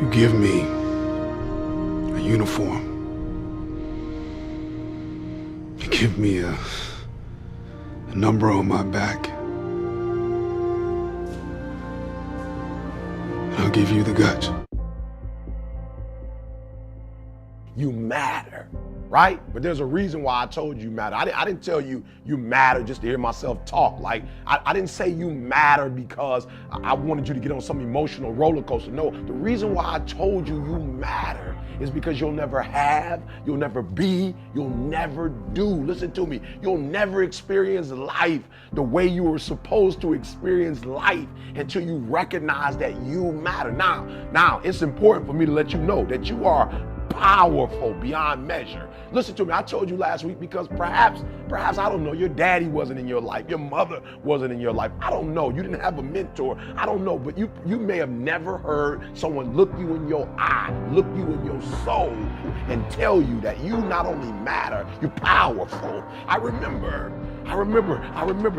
You give me a uniform. You give me a number on my back. I'll give you the guts. You matter, right? But there's a reason why I told you matter. I didn't tell you you matter just to hear myself talk. Like, I didn't say you matter because I wanted you to get on some emotional roller coaster. No, the reason why I told you you matter is because you'll never have, you'll never be, you'll never do. Listen to me. You'll never experience life the way you were supposed to experience life until you recognize that you matter. Now, it's important for me to let you know that you are powerful beyond measure. Listen to me, I told you last week because perhaps, I don't know, your daddy wasn't in your life, your mother wasn't in your life. I don't know, you didn't have a mentor. I don't know, but you may have never heard someone look you in your eye, look you in your soul, and tell you that you not only matter, you're powerful. I remember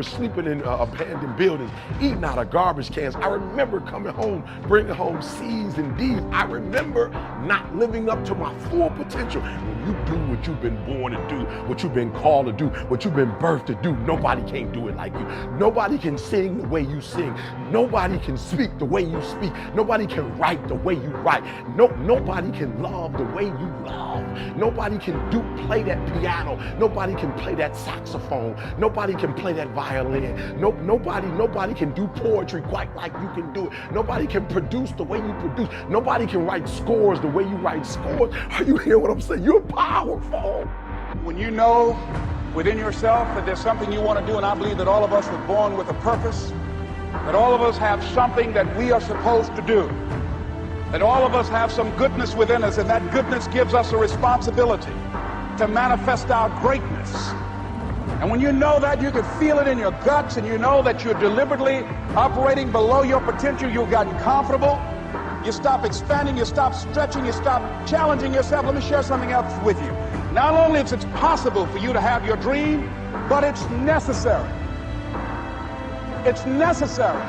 sleeping in abandoned buildings, eating out of garbage cans. I remember coming home, bringing home C's and D's. I remember not living up to my full potential. When you do what you've been born to do, what you've been called to do, what you've been birthed to do, nobody can do it like you. Nobody can sing the way you sing. Nobody can speak the way you speak. Nobody can write the way you write. Nobody can love the way you love. Nobody can play that piano. Nobody can play that saxophone. Nobody can play that violin. Nobody can do poetry quite like you can do it. Nobody can produce the way you produce. Nobody can write scores the way you write scores. Are you hearing what I'm saying? You're powerful. When you know within yourself that there's something you want to do, and I believe that all of us were born with a purpose, that all of us have something that we are supposed to do, that all of us have some goodness within us, and that goodness gives us a responsibility to manifest our greatness. And when you know that, you can feel it in your guts, and you know that you're deliberately operating below your potential. You've gotten comfortable. You stop expanding, you stop stretching, you stop challenging yourself. Let me share something else with you. Not only is it possible for you to have your dream, but it's necessary. It's necessary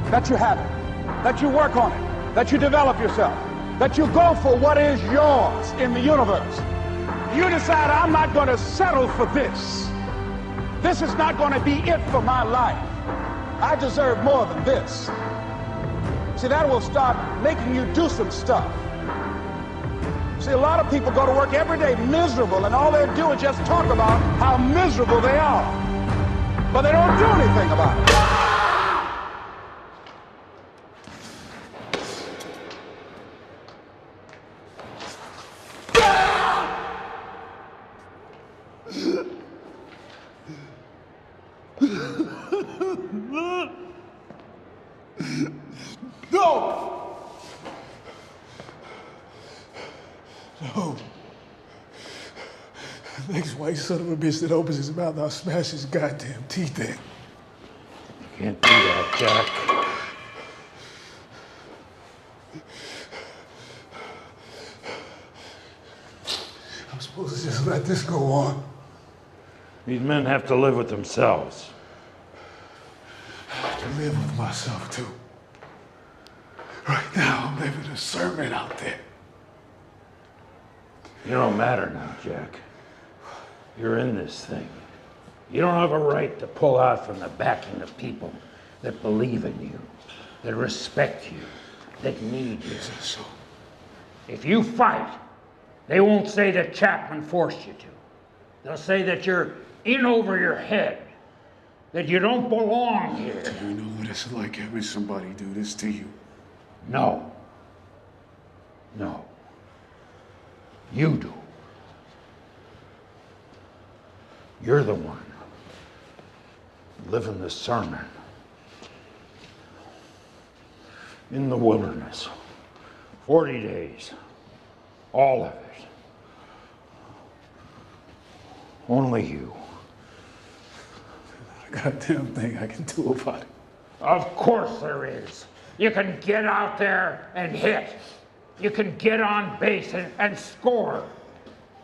that you have it, that you work on it, that you develop yourself, that you go for what is yours in the universe. You decide, I'm not going to settle for this. This is not going to be it for my life. I deserve more than this. See, that will start making you do some stuff. See, a lot of people go to work every day miserable, and all they do is just talk about how miserable they are. But they don't do anything about it. No! No. The next white son of a bitch that opens his mouth, I'll smash his goddamn teeth in. You can't do that, Jack. I'm supposed to just let this go on. These men have to live with themselves. I have to live with myself, too. Right now, I'm living a sermon out there. You don't matter now, Jack. You're in this thing. You don't have a right to pull out from the backing of people that believe in you, that respect you, that need you. So, If you fight, they won't say that Chapman forced you to. They'll say that you're in over your head, that you don't belong here. do you know what it's like having somebody do this to you? No. No. You do. You're the one living the sermon in the wilderness. 40 days. All of it. Only you. Not a goddamn thing I can do about it. Of course there is. You can get out there and hit. You can get on base and score.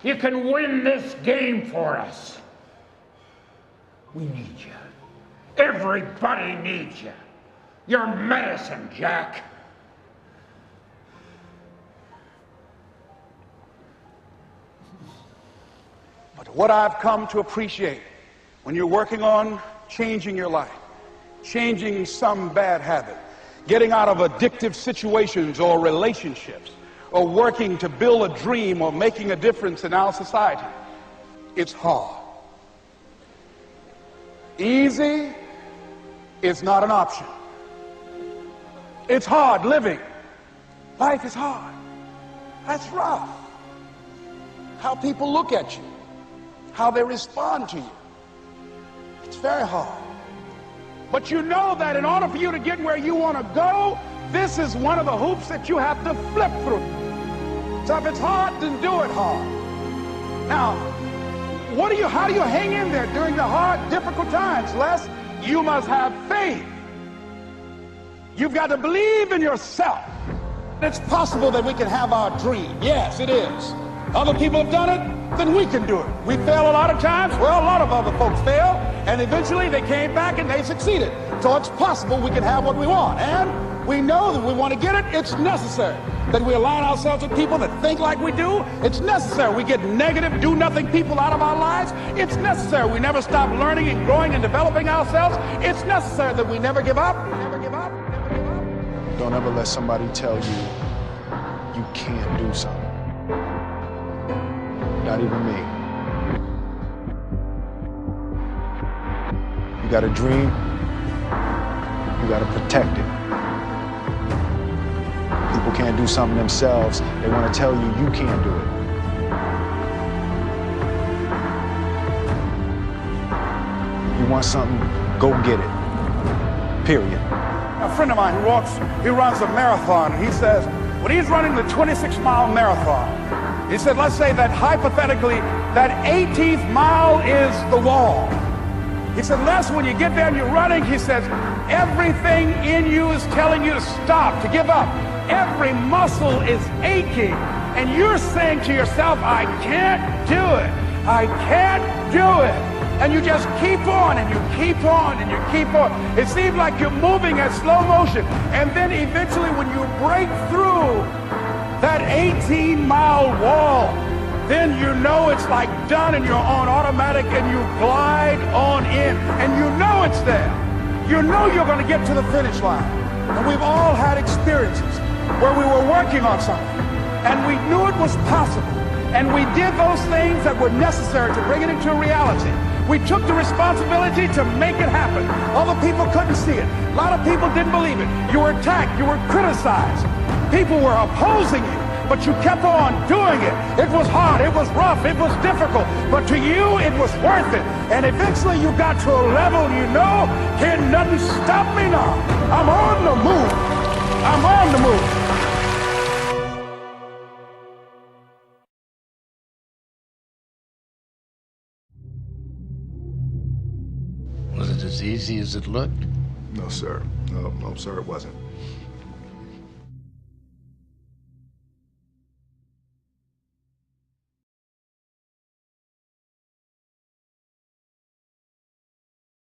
You can win this game for us. We need you. Everybody needs you. You're medicine, Jack. What I've come to appreciate when you're working on changing your life, changing some bad habit, getting out of addictive situations or relationships, or working to build a dream or making a difference in our society, it's hard. Easy is not an option. It's hard living. Life is hard. That's rough. How people look at you, how they respond to you. It's very hard. But you know that in order for you to get where you want to go, this is one of the hoops that you have to flip through. So if it's hard, then do it hard. Now, how do you hang in there during the hard, difficult times? Les, you must have faith. You've got to believe in yourself. It's possible that we can have our dream. Yes, it is. Other people have done it, then we can do it. We fail a lot of times. Well, a lot of other folks fail, and eventually they came back and they succeeded. So it's possible we can have what we want. And we know that we want to get it. It's necessary that we align ourselves with people that think like we do. It's necessary we get negative, do-nothing people out of our lives. It's necessary we never stop learning and growing and developing ourselves. It's necessary that we never give up. Never give up. Never give up. Don't ever let somebody tell you you can't do something. Not even me. You got a dream, you got to protect it. People can't do something themselves. They want to tell you you can't do it. You want something, go get it. Period. A friend of mine he runs a marathon. He says, when he's running the 26-mile marathon, he said, let's say that hypothetically, that 18th mile is the wall. He said, Les, when you get there and you're running, he says, everything in you is telling you to stop, to give up. Every muscle is aching, and you're saying to yourself, I can't do it. I can't do it. And you just keep on, and you keep on, and you keep on. It seems like you're moving at slow motion. And then eventually when you break through that 18-mile wall, then you know it's like done and you're on automatic and you glide on in. And you know it's there. You know you're going to get to the finish line. And we've all had experiences where we were working on something and we knew it was possible. And we did those things that were necessary to bring it into reality. We took the responsibility to make it happen. Other people couldn't see it. A lot of people didn't believe it. You were attacked. You were criticized. People were opposing you, but you kept on doing it. It was hard. It was rough. It was difficult. But to you, it was worth it. And eventually you got to a level you know, can't nothing stop me now. I'm on the move. I'm on the move. Was it as easy as it looked? No, sir. No, sir, it wasn't.